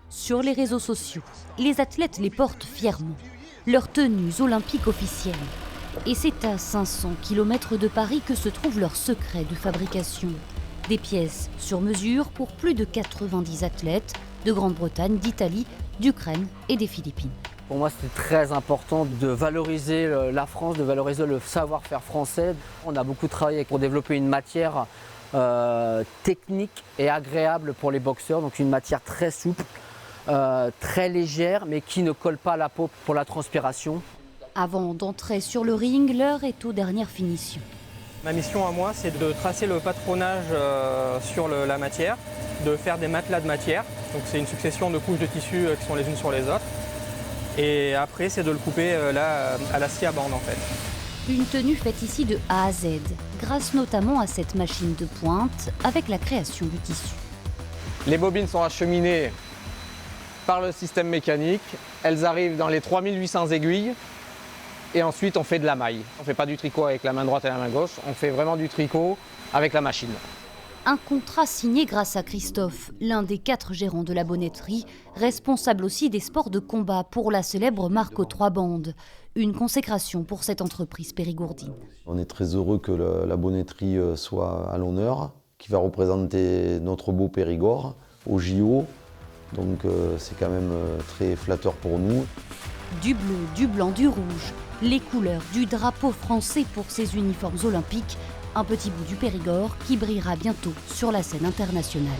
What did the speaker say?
Sur les réseaux sociaux, les athlètes les portent fièrement, leurs tenues olympiques officielles. Et c'est à 500 km de Paris que se trouve leur secret de fabrication. Des pièces sur mesure pour plus de 90 athlètes de Grande-Bretagne, d'Italie, d'Ukraine et des Philippines. Pour moi, c'était très important de valoriser la France, de valoriser le savoir-faire français. On a beaucoup travaillé pour développer une matière technique et agréable pour les boxeurs, donc une matière très souple, très légère, mais qui ne colle pas à la peau pour la transpiration. Avant d'entrer sur le ring, l'heure est aux dernières finitions. Ma mission à moi, c'est de tracer le patronage sur la matière, de faire des matelas de matière. Donc c'est une succession de couches de tissu qui sont les unes sur les autres. Et après, c'est de le couper là, à la scie à bande en fait. Une tenue faite ici de A à Z, grâce notamment à cette machine de pointe avec la création du tissu. Les bobines sont acheminées par le système mécanique. Elles arrivent dans les 3800 aiguilles. Et ensuite, on fait de la maille. On ne fait pas du tricot avec la main droite et la main gauche, on fait vraiment du tricot avec la machine. Un contrat signé grâce à Christophe, l'un des 4 gérants de la bonnetterie, responsable aussi des sports de combat pour la célèbre marque aux 3 bandes. Une consécration pour cette entreprise périgourdine. On est très heureux que la bonnetterie soit à l'honneur, qui va représenter notre beau Périgord au JO. Donc c'est quand même très flatteur pour nous. Du bleu, du blanc, du rouge, les couleurs du drapeau français pour ces uniformes olympiques, un petit bout du Périgord qui brillera bientôt sur la scène internationale.